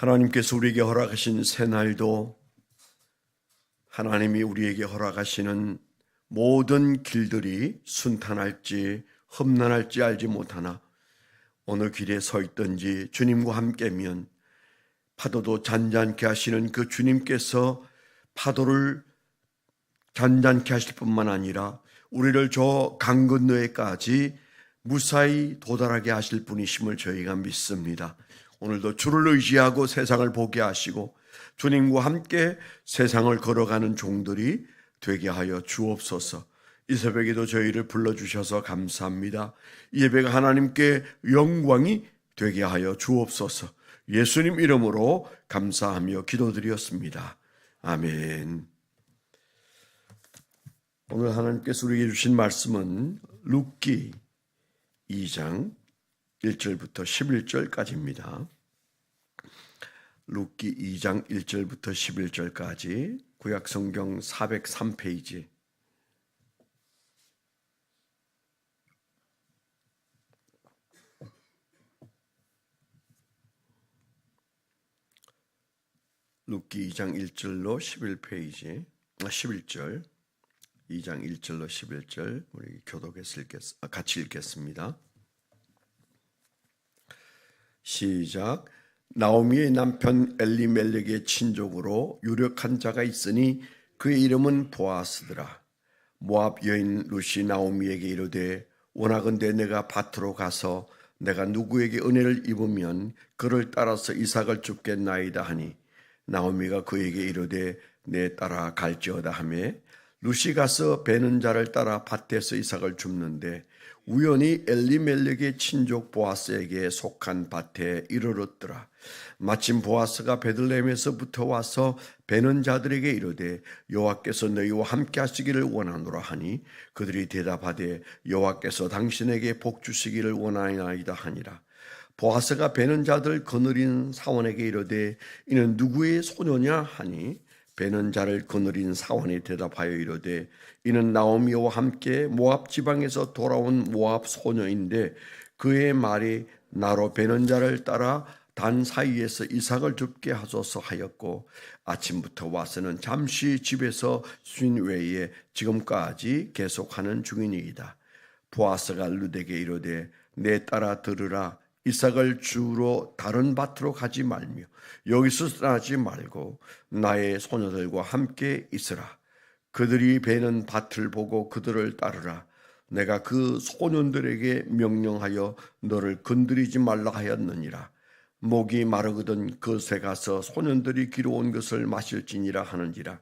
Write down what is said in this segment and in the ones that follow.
하나님께서 우리에게 허락하신 새날도 하나님이 우리에게 허락하시는 모든 길들이 순탄할지 험난할지 알지 못하나 어느 길에 서 있든지 주님과 함께면 파도도 잔잔케 하시는 그 주님께서 파도를 잔잔케 하실 뿐만 아니라 우리를 저 강 건너에까지 무사히 도달하게 하실 분이심을 저희가 믿습니다. 오늘도 주를 의지하고 세상을 보게 하시고 주님과 함께 세상을 걸어가는 종들이 되게 하여 주옵소서. 이 새벽에도 저희를 불러주셔서 감사합니다. 이 예배가 하나님께 영광이 되게 하여 주옵소서. 예수님 이름으로 감사하며 기도드렸습니다. 아멘. 오늘 하나님께서 우리에게 주신 말씀은 룻기 2장 1절부터 11절까지입니다. 룻기 2장 1절부터 11절까지 구약성경 403페이지 룻기 2장 1절로 11페이지 11절 2장 1절로 11절 우리 교독해서 같이 읽겠습니다. 시작. 나오미의 남편 엘리멜렉의 친족으로 유력한 자가 있으니 그의 이름은 보아스더라. 모압 여인 룻이 나오미에게 이르되 원하건대 내가 밭으로 가서 내가 누구에게 은혜를 입으면 그를 따라서 이삭을 줍겠나이다 하니 나오미가 그에게 이르되 내 따라 갈지어다 하며 룻이 가서 베는 자를 따라 밭에서 이삭을 줍는데 우연히 엘리멜렉의 친족 보아스에게 속한 밭에 이르렀더라. 마침 보아스가 베들레헴에서부터 와서 베는 자들에게 이르되 여호와께서 너희와 함께 하시기를 원하노라 하니 그들이 대답하되 여호와께서 당신에게 복 주시기를 원하나이다 하니라. 보아스가 베는 자들 거느린 사원에게 이르되 이는 누구의 소녀냐 하니 베는 자를 거느린 사원이 대답하여 이르되 이는 나오미와 함께 모압 지방에서 돌아온 모압 소녀인데 그의 말이 나로 베는 자를 따라 단 사이에서 이삭을 줍게 하소서 하였고 아침부터 와서는 잠시 집에서 쉰 외에 지금까지 계속하는 중이니이다. 보아스가 룻에게 이르되 내 따라 들으라. 이삭을 주우러 다른 밭으로 가지 말며 여기서 떠나지 말고 나의 소녀들과 함께 있으라. 그들이 베는 밭을 보고 그들을 따르라. 내가 그 소년들에게 명령하여 너를 건드리지 말라 하였느니라. 목이 마르거든 그곳에 가서 소년들이 기르온 것을 마실지니라 하는지라.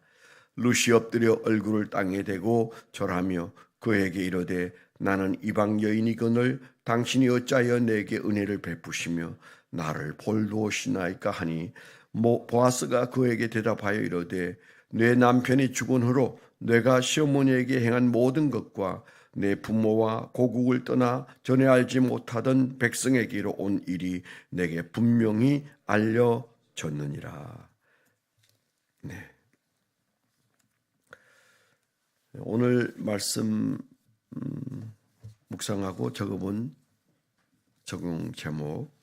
룻이 엎드려 얼굴을 땅에 대고 절하며 그에게 이르되 나는 이방 여인이거늘 당신이 어찌하여 내게 은혜를 베푸시며 나를 볼도오시나이까 하니 보아스가 그에게 대답하여 이르되 내 남편이 죽은 후로 내가 시어머니에게 행한 모든 것과 내 부모와 고국을 떠나 전에 알지 못하던 백성에게로 온 일이 내게 분명히 알려졌느니라. 네. 오늘 말씀 묵상하고 적어본 적용 제목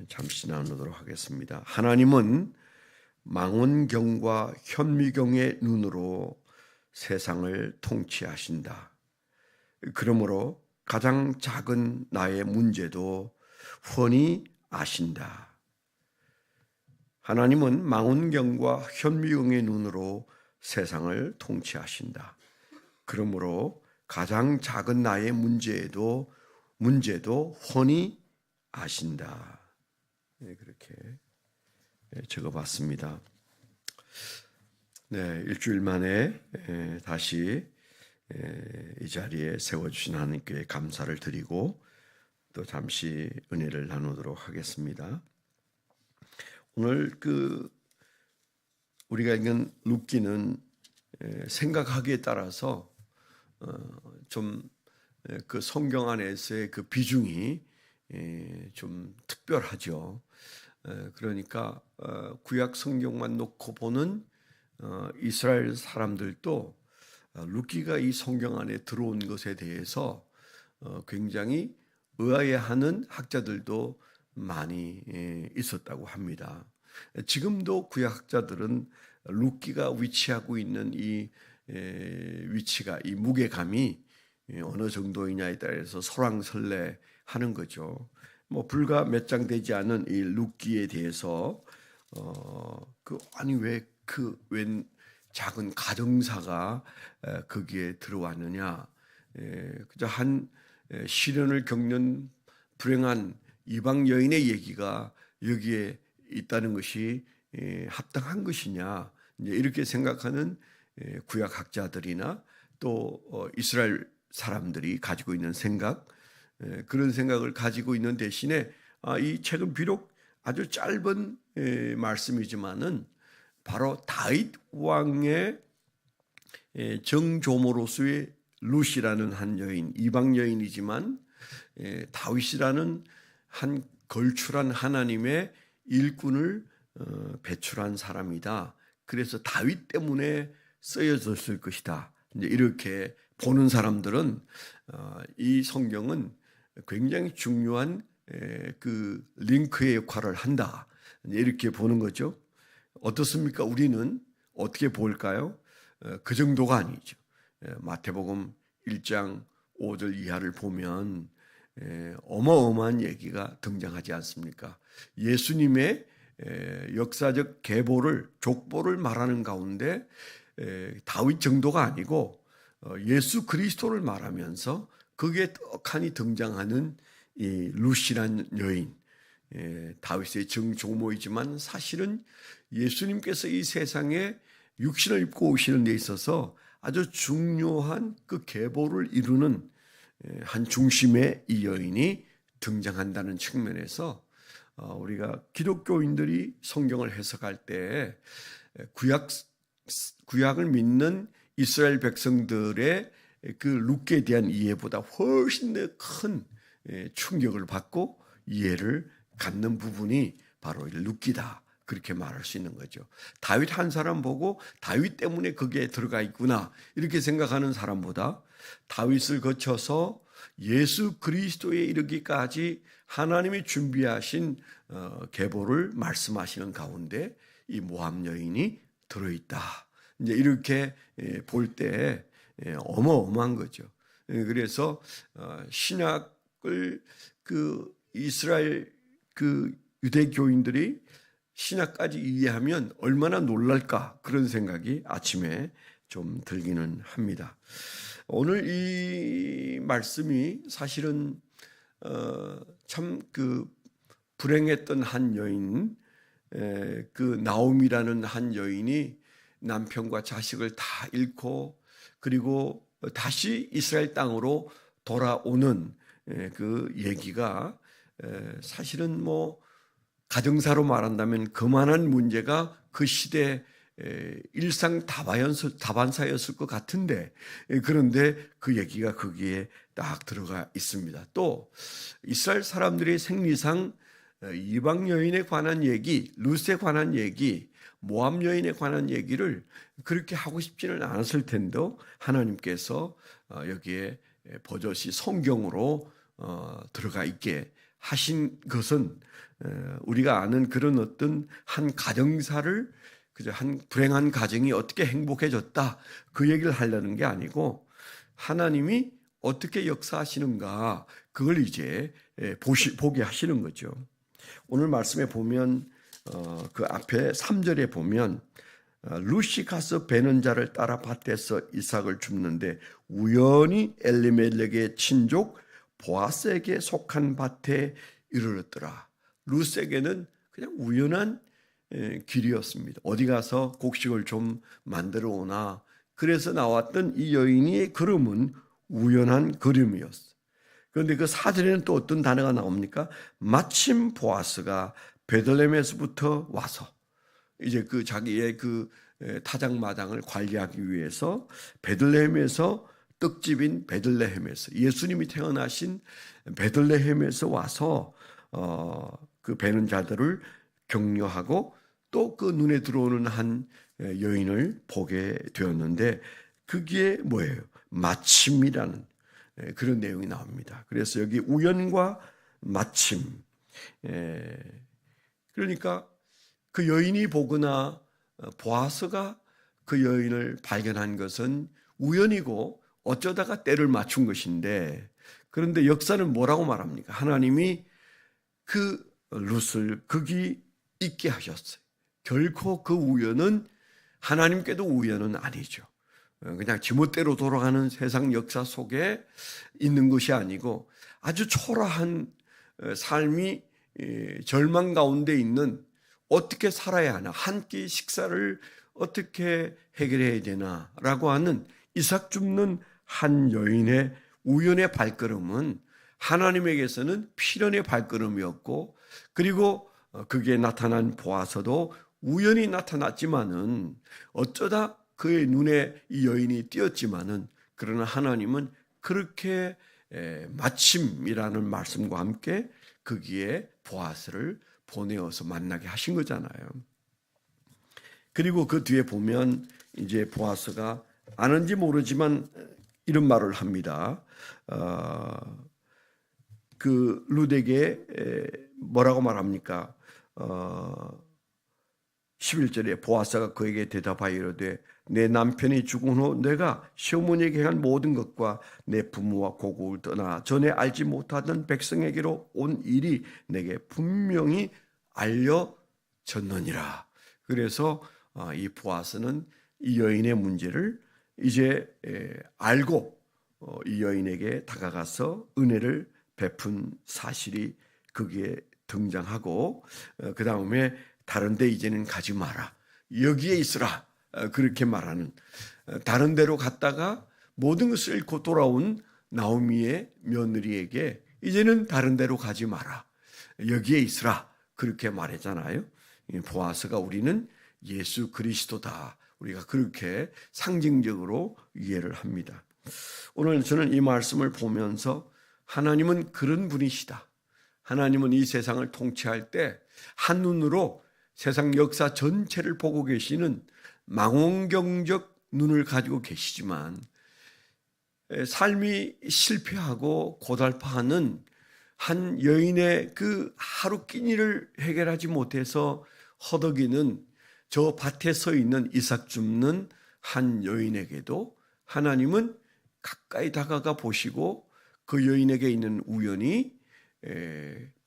잠시 나누도록 하겠습니다. 하나님은 망원경과 현미경의 눈으로 세상을 통치하신다. 그러므로 가장 작은 나의 문제도 훤히 아신다. 하나님은 망원경과 현미경의 눈으로 세상을 통치하신다. 그러므로 가장 작은 나의 문제도 훤히 아신다. 그렇게 적어봤습니다. 네, 일주일 만에 다시 이 자리에 세워주신 하나님께 감사를 드리고 또 잠시 은혜를 나누도록 하겠습니다. 오늘 우리가 읽은 룻기는 생각하기에 따라서 좀 그 성경 안에서의 그 비중이 좀 특별하죠. 그러니까 구약 성경만 놓고 보는 이스라엘 사람들도 룻기가 이 성경 안에 들어온 것에 대해서 굉장히 의아해하는 학자들도 많이 있었다고 합니다. 지금도 구약학자들은 룻기가 위치하고 있는 이 위치가, 이 무게감이 어느 정도이냐에 따라서 설왕설래하는 거죠. 뭐 불과 몇 장 되지 않은 이 룻기에 대해서 아니 왜 웬 작은 가정사가 거기에 들어왔느냐? 그저 한 시련을 겪는 불행한 이방 여인의 얘기가 여기에 있다는 것이 합당한 것이냐? 이제 이렇게 생각하는 구약학자들이나 또 이스라엘 사람들이 가지고 있는 생각, 그런 생각을 가지고 있는 대신에 이 책은 비록 아주 짧은 말씀이지만은 바로 다윗 왕의 정조모로서의 룻이라는 한 여인, 이방 여인이지만 다윗이라는 한 걸출한 하나님의 일꾼을 배출한 사람이다. 그래서 다윗 때문에 쓰여졌을 것이다. 이제 이렇게 보는 사람들은 이 성경은 굉장히 중요한 그 링크의 역할을 한다. 이렇게 보는 거죠. 어떻습니까? 우리는 어떻게 볼까요? 그 정도가 아니죠. 마태복음 1장 5절 이하를 보면 어마어마한 얘기가 등장하지 않습니까? 예수님의 역사적 계보를, 족보를 말하는 가운데 다윗 정도가 아니고 예수 그리스도를 말하면서 거기에 떡하니 등장하는 이 룻이란 여인, 다윗의 정조모이지만 사실은 예수님께서 이 세상에 육신을 입고 오시는 데 있어서 아주 중요한 그 계보를 이루는 한 중심의 이 여인이 등장한다는 측면에서 우리가 기독교인들이 성경을 해석할 때 구약을 믿는 이스라엘 백성들의 그 룻기에 대한 이해보다 훨씬 더 큰 충격을 받고 이해를 갖는 부분이 바로 룻기다. 그렇게 말할 수 있는 거죠. 다윗 한 사람 보고 다윗 때문에 거기에 들어가 있구나 이렇게 생각하는 사람보다 다윗을 거쳐서 예수 그리스도에 이르기까지 하나님이 준비하신 계보를 말씀하시는 가운데 이 모함 여인이 들어있다. 이제 이렇게 볼 때 어마어마한 거죠. 그래서 신약을 그 이스라엘 그 유대교인들이 신약까지 이해하면 얼마나 놀랄까 그런 생각이 아침에 좀 들기는 합니다. 오늘 이 말씀이 사실은 참 그 불행했던 한 여인, 그 나옴이라는 한 여인이 남편과 자식을 다 잃고 그리고 다시 이스라엘 땅으로 돌아오는 그 얘기가 사실은 뭐 가정사로 말한다면 그만한 문제가 그 시대 일상 다반사였을 것 같은데 그런데 그 얘기가 거기에 딱 들어가 있습니다. 또 이스라엘 사람들의 생리상 이방 여인에 관한 얘기, 룻에 관한 얘기, 모함 여인에 관한 얘기를 그렇게 하고 싶지는 않았을 텐데 하나님께서 여기에 버젓이 성경으로 들어가 있게 하신 것은 우리가 아는 그런 어떤 한 가정사를 그저 한 불행한 가정이 어떻게 행복해졌다 그 얘기를 하려는 게 아니고 하나님이 어떻게 역사하시는가 그걸 이제 보게 하시는 거죠. 오늘 말씀에 보면 그 앞에 3절에 보면 룻이 가서 베는 자를 따라 밭에서 이삭을 줍는데 우연히 엘리멜렉의 친족 보아스에게 속한 밭에 이르렀더라. 룻에게는 그냥 우연한 길이었습니다. 어디 가서 곡식을 좀 만들어 오나 그래서 나왔던 이 여인의 걸음은 우연한 걸음이었어. 그런데 그 4절에는 또 어떤 단어가 나옵니까? 마침 보아스가 베들레헴에서부터 와서 이제 그 자기의 그 타작마당을 관리하기 위해서 베들레헴에서 떡집인 베들레헴에서 예수님이 태어나신 베들레헴에서 와서 그 베는 자들을 격려하고 또 그 눈에 들어오는 한 여인을 보게 되었는데 그게 뭐예요? 마침이라는 그런 내용이 나옵니다. 그래서 여기 우연과 마침, 그러니까 그 여인이 보거나 보아스가 그 여인을 발견한 것은 우연이고 어쩌다가 때를 맞춘 것인데, 그런데 역사는 뭐라고 말합니까? 하나님이 그 룻을 거기 있게 하셨어요. 결코 그 우연은 하나님께도 우연은 아니죠. 그냥 지멋대로 돌아가는 세상 역사 속에 있는 것이 아니고 아주 초라한 삶이 절망 가운데 있는, 어떻게 살아야 하나, 한 끼 식사를 어떻게 해결해야 되나라고 하는 이삭 줍는 한 여인의 우연의 발걸음은 하나님에게서는 필연의 발걸음이었고, 그리고 그게 나타난 보아서도 우연히 나타났지만은 어쩌다 그의 눈에 이 여인이 띄었지만은, 그러나 하나님은 그렇게 마침이라는 말씀과 함께 거기에 보아스를 보내어서 만나게 하신 거잖아요. 그리고 그 뒤에 보면 이제 보아스가 아는지 모르지만 이런 말을 합니다. 그 룻에게 뭐라고 말합니까? 11절에 보아스가 그에게 대답하여 이르되 내 남편이 죽은 후 내가 시어머니에게 한 모든 것과 내 부모와 고국을 떠나 전에 알지 못하던 백성에게로 온 일이 내게 분명히 알려졌느니라. 그래서 이 보아스는 이 여인의 문제를 이제 알고 이 여인에게 다가가서 은혜를 베푼 사실이 거기에 등장하고, 그 다음에 다른 데 이제는 가지 마라, 여기에 있으라, 그렇게 말하는, 다른 데로 갔다가 모든 것을 잃고 돌아온 나오미의 며느리에게 이제는 다른 데로 가지 마라, 여기에 있으라, 그렇게 말했잖아요. 보아스가 우리는 예수 그리스도다, 우리가 그렇게 상징적으로 이해를 합니다. 오늘 저는 이 말씀을 보면서 하나님은 그런 분이시다, 하나님은 이 세상을 통치할 때 한눈으로 세상 역사 전체를 보고 계시는 망원경적 눈을 가지고 계시지만, 삶이 실패하고 고달파하는 한 여인의 그 하루 끼니를 해결하지 못해서 허덕이는 저 밭에 서 있는 이삭 줍는 한 여인에게도 하나님은 가까이 다가가 보시고 그 여인에게 있는 우연이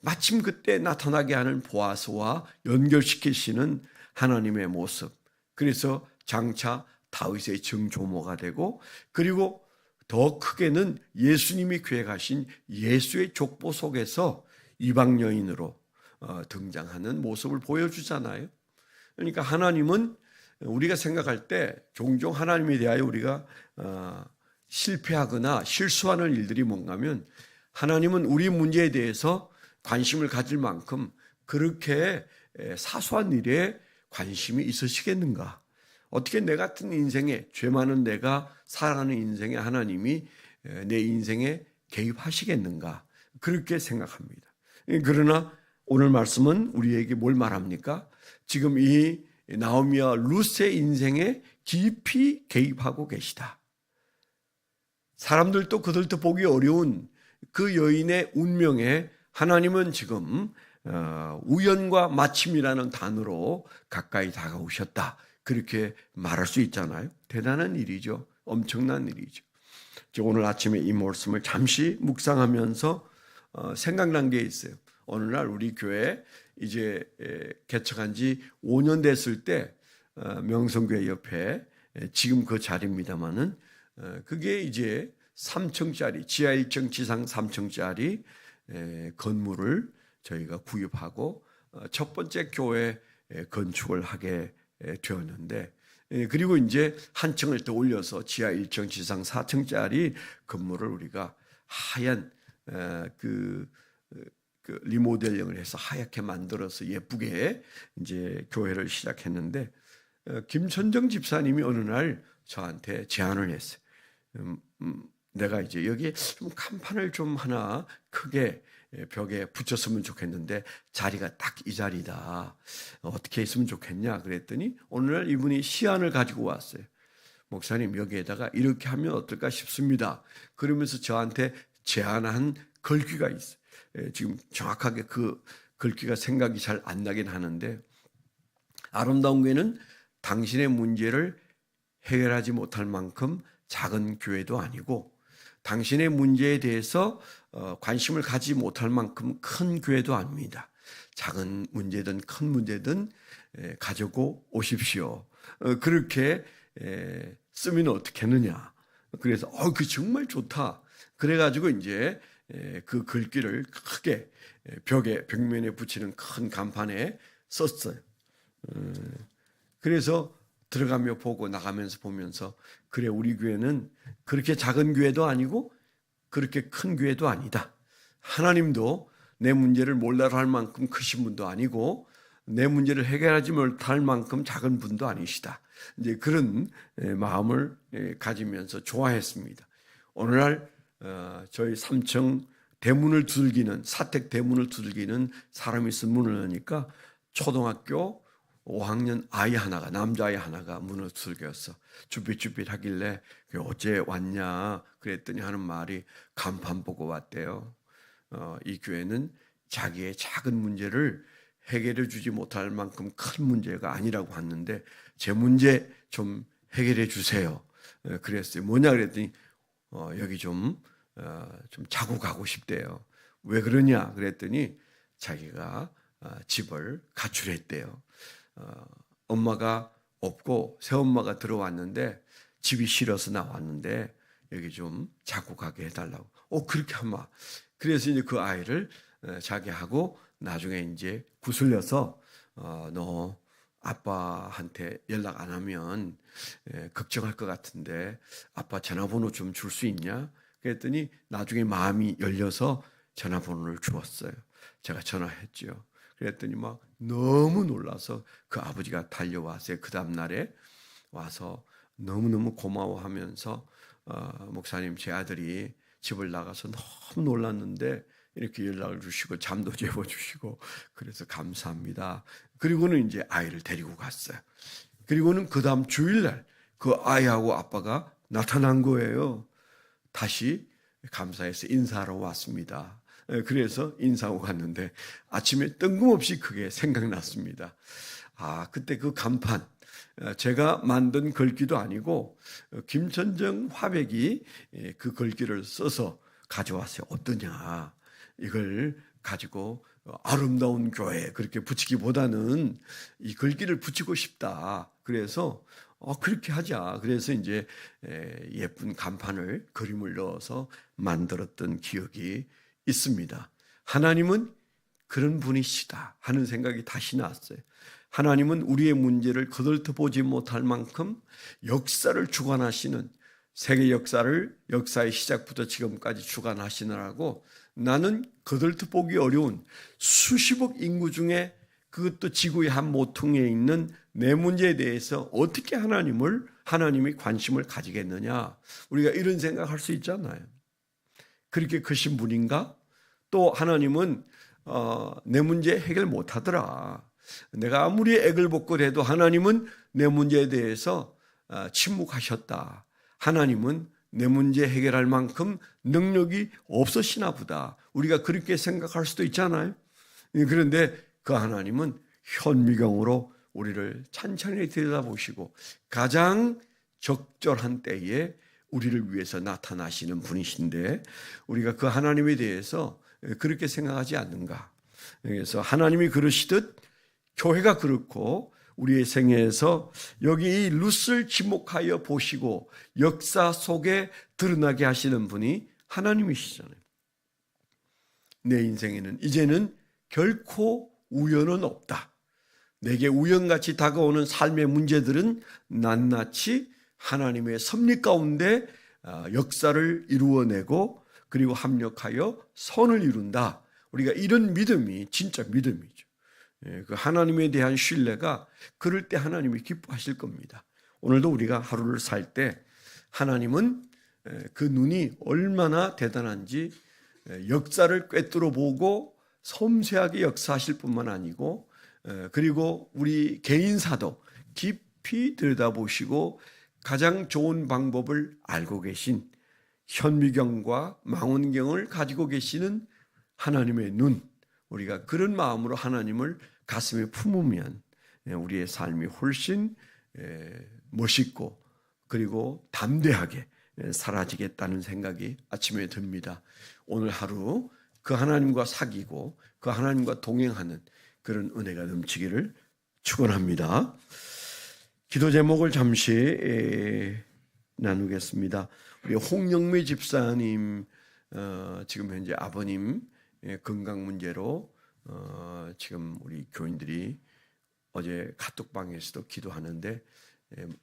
마침 그때 나타나게 하는 보아스와 연결시키시는 하나님의 모습, 그래서 장차 다윗의 정조모가 되고, 그리고 더 크게는 예수님이 계획하신 예수의 족보 속에서 이방 여인으로 등장하는 모습을 보여주잖아요. 그러니까 하나님은 우리가 생각할 때 종종 하나님에 대하여 우리가 실패하거나 실수하는 일들이 뭔가 하면, 하나님은 우리 문제에 대해서 관심을 가질 만큼 그렇게 사소한 일에 관심이 있으시겠는가? 어떻게 내 같은 인생에, 죄 많은 내가 살아가는 인생에 하나님이 내 인생에 개입하시겠는가? 그렇게 생각합니다. 그러나 오늘 말씀은 우리에게 뭘 말합니까? 지금 이 나오미와 룻의 인생에 깊이 개입하고 계시다. 사람들도 그들도 보기 어려운 그 여인의 운명에 하나님은 지금 우연과 마침이라는 단어로 가까이 다가오셨다, 그렇게 말할 수 있잖아요. 대단한 일이죠. 엄청난 일이죠. 오늘 아침에 이 말씀을 잠시 묵상하면서 생각난 게 있어요. 어느 날 우리 교회 이제 개척한 지 5년 됐을 때 명성교회 옆에 지금 그 자리입니다만은 그게 이제 3층짜리, 지하 1층 지상 3층짜리 건물을 저희가 구입하고 첫 번째 교회 건축을 하게 되었는데, 그리고 이제 한 층을 더 올려서 지하 1층 지상 4층짜리 건물을 우리가 하얀 그 리모델링을 해서 하얗게 만들어서 예쁘게 이제 교회를 시작했는데, 김천정 집사님이 어느 날 저한테 제안을 했어요. 내가 이제 여기에 좀 간판을 좀 하나 크게 벽에 붙였으면 좋겠는데 자리가 딱 이 자리다, 어떻게 했으면 좋겠냐 그랬더니 어느 날 이분이 시안을 가지고 왔어요. 목사님, 여기에다가 이렇게 하면 어떨까 싶습니다. 그러면서 저한테 제안한 글귀가 있어요. 지금 정확하게 그 글귀가 생각이 잘 안 나긴 하는데, 아름다운 교회는 당신의 문제를 해결하지 못할 만큼 작은 교회도 아니고 당신의 문제에 대해서 관심을 가지지 못할 만큼 큰 교회도 아닙니다. 작은 문제든 큰 문제든 가지고 오십시오. 그렇게 쓰면 어떻게 하느냐. 그래서 그 정말 좋다. 그래가지고 이제 그 글귀를 크게 벽면에 붙이는 큰 간판에 썼어요. 그래서 들어가며 보고 나가면서 보면서 그래, 우리 교회는 그렇게 작은 교회도 아니고 그렇게 큰 교회도 아니다. 하나님도 내 문제를 몰라라 할 만큼 크신 분도 아니고 내 문제를 해결하지 못할 만큼 작은 분도 아니시다. 이제 그런 마음을 가지면서 좋아했습니다. 오늘날 저희 3층 대문을 두들기는, 사택 대문을 두들기는 사람이 있어 문을 여니까 초등학교 5학년 아이 하나가, 남자아이 하나가 문을 두들겼어. 쭈삣쭈삣 하길래 어째 왔냐 그랬더니 하는 말이 간판 보고 왔대요. 이 교회는 자기의 작은 문제를 해결해 주지 못할 만큼 큰 문제가 아니라고 하는데 제 문제 좀 해결해 주세요. 그랬어요. 뭐냐 그랬더니 여기 좀 자고 가고 싶대요. 왜 그러냐 그랬더니 자기가 집을 가출했대요. 엄마가 없고 새엄마가 들어왔는데 집이 싫어서 나왔는데 여기 좀 자고 가게 해달라고. 그렇게 하마. 그래서 이제 그 아이를 자기하고 나중에 이제 구슬려서 너 아빠한테 연락 안 하면 걱정할 것 같은데 아빠 전화번호 좀 줄 수 있냐? 그랬더니 나중에 마음이 열려서 전화번호를 주었어요. 제가 전화했죠. 그랬더니 막 너무 놀라서 그 아버지가 달려와서 그 다음날에 와서 너무너무 고마워하면서 목사님, 제 아들이 집을 나가서 너무 놀랐는데 이렇게 연락을 주시고 잠도 재워주시고 그래서 감사합니다. 그리고는 이제 아이를 데리고 갔어요. 그리고는 그 다음 주일날 그 아이하고 아빠가 나타난 거예요. 다시 감사해서 인사하러 왔습니다. 그래서 인사하고 갔는데 아침에 뜬금없이 그게 생각났습니다. 그때 그 간판, 제가 만든 글귀도 아니고 김천정 화백이 그 글귀를 써서 가져왔어요. 어떠냐, 이걸 가지고 아름다운 교회 그렇게 붙이기보다는 이 글귀를 붙이고 싶다. 그래서 그렇게 하자. 그래서 이제 예쁜 간판을, 그림을 넣어서 만들었던 기억이 있습니다. 하나님은 그런 분이시다 하는 생각이 다시 났어요. 하나님은 우리의 문제를 거들떠보지 못할 만큼 역사를 주관하시는, 세계 역사의 시작부터 지금까지 주관하시느라고 나는 거들떠보기 어려운 수십억 인구 중에, 그것도 지구의 한 모퉁이에 있는 내 문제에 대해서 어떻게 하나님이 관심을 가지겠느냐. 우리가 이런 생각할 수 있잖아요. 그렇게 크신 분인가? 또 하나님은 내 문제 해결 못하더라. 내가 아무리 애걸복걸해도 하나님은 내 문제에 대해서 침묵하셨다. 하나님은 내 문제 해결할 만큼 능력이 없으시나 보다. 우리가 그렇게 생각할 수도 있잖아요. 그런데 그 하나님은 현미경으로 우리를 찬찬히 들여다보시고 가장 적절한 때에 우리를 위해서 나타나시는 분이신데 우리가 그 하나님에 대해서 그렇게 생각하지 않는가. 그래서 하나님이 그러시듯 교회가 그렇고 우리의 생애에서 여기 이 룻을 지목하여 보시고 역사 속에 드러나게 하시는 분이 하나님이시잖아요. 내 인생에는 이제는 결코 우연은 없다. 내게 우연같이 다가오는 삶의 문제들은 낱낱이 하나님의 섭리 가운데 역사를 이루어내고 그리고 합력하여 선을 이룬다. 우리가 이런 믿음이 진짜 믿음이죠. 그 하나님에 대한 신뢰가 그럴 때 하나님이 기뻐하실 겁니다. 오늘도 우리가 하루를 살 때 하나님은 그 눈이 얼마나 대단한지 역사를 꿰뚫어 보고 섬세하게 역사하실 뿐만 아니고 그리고 우리 개인사도 깊이 들여다보시고 가장 좋은 방법을 알고 계신 현미경과 망원경을 가지고 계시는 하나님의 눈, 우리가 그런 마음으로 하나님을 가슴에 품으면 우리의 삶이 훨씬 멋있고 그리고 담대하게 사라지겠다는 생각이 아침에 듭니다. 오늘 하루 그 하나님과 사귀고 그 하나님과 동행하는 그런 은혜가 넘치기를 축원합니다. 기도 제목을 잠시 나누겠습니다. 우리 홍영미 집사님 지금 현재 아버님 건강 문제로 지금 우리 교인들이 어제 카톡방에서도 기도하는데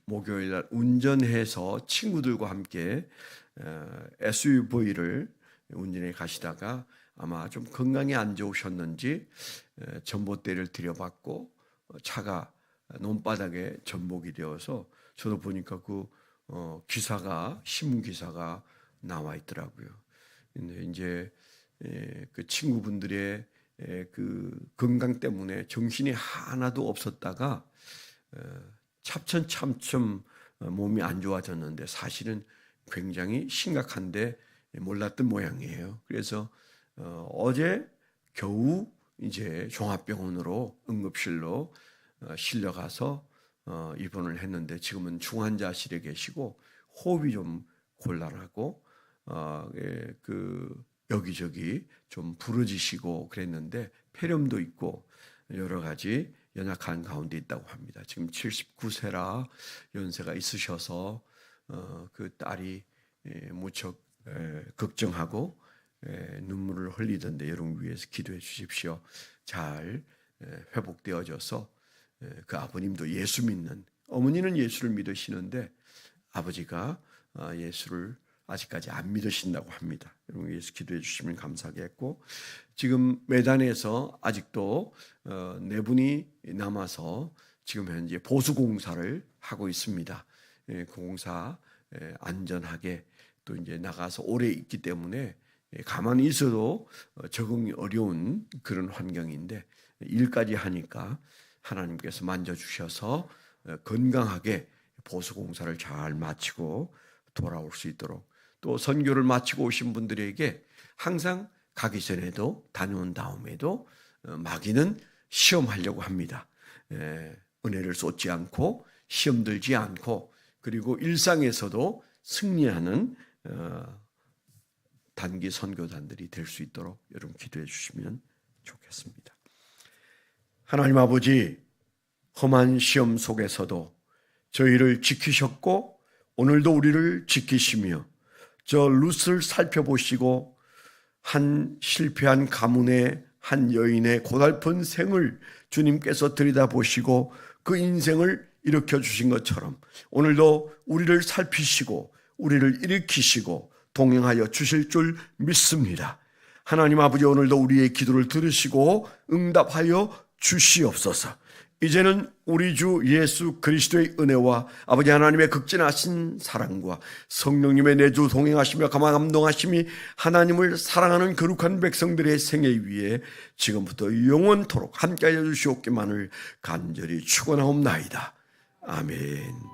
목요일 날 운전해서 친구들과 함께 SUV를 운전해 가시다가 아마 좀 건강이 안 좋으셨는지 전봇대를 들여받고 차가 논바닥에 전복이 되어서 저도 보니까 그 기사가 신문 기사가 나와 있더라고요. 근데 이제 그 친구분들의 그 건강 때문에 정신이 하나도 없었다가 차츰 몸이 안 좋아졌는데 사실은 굉장히 심각한데 몰랐던 모양이에요. 그래서 어제 겨우 이제 종합병원으로 응급실로 실려가서 입원을 했는데 지금은 중환자실에 계시고 호흡이 좀 곤란하고 그 여기저기 좀 부러지시고 그랬는데 폐렴도 있고 여러 가지 연약한 가운데 있다고 합니다. 지금 79세라 연세가 있으셔서 그 딸이 무척 걱정하고 눈물을 흘리던데 여러분 위해서 기도해 주십시오. 잘 회복되어져서 그 아버님도 예수 믿는, 어머니는 예수를 믿으시는데 아버지가 예수를 아직까지 안 믿으신다고 합니다. 여러분 위해서 기도해 주시면 감사하겠고, 지금 매단에서 아직도 네 분이 남아서 지금 현재 보수공사를 하고 있습니다. 그 공사 안전하게 또 이제 나가서 오래 있기 때문에 가만히 있어도 적응이 어려운 그런 환경인데 일까지 하니까 하나님께서 만져주셔서 건강하게 보수공사를 잘 마치고 돌아올 수 있도록, 또 선교를 마치고 오신 분들에게 항상 가기 전에도 다녀온 다음에도 마귀는 시험하려고 합니다. 은혜를 쏟지 않고 시험 들지 않고 그리고 일상에서도 승리하는 단기 선교단들이 될 수 있도록 여러분 기도해 주시면 좋겠습니다. 하나님 아버지, 험한 시험 속에서도 저희를 지키셨고 오늘도 우리를 지키시며 저 룻을 살펴보시고 한 실패한 가문의 한 여인의 고달픈 생을 주님께서 들여다보시고 그 인생을 일으켜 주신 것처럼 오늘도 우리를 살피시고 우리를 일으키시고 동행하여 주실 줄 믿습니다. 하나님 아버지, 오늘도 우리의 기도를 들으시고 응답하여 주시옵소서. 이제는 우리 주 예수 그리스도의 은혜와 아버지 하나님의 극진하신 사랑과 성령님의 내주 동행하시며 감동하심이 하나님을 사랑하는 거룩한 백성들의 생애 위에 지금부터 영원토록 함께하여 주시옵기만을 간절히 축원하옵나이다. 아멘.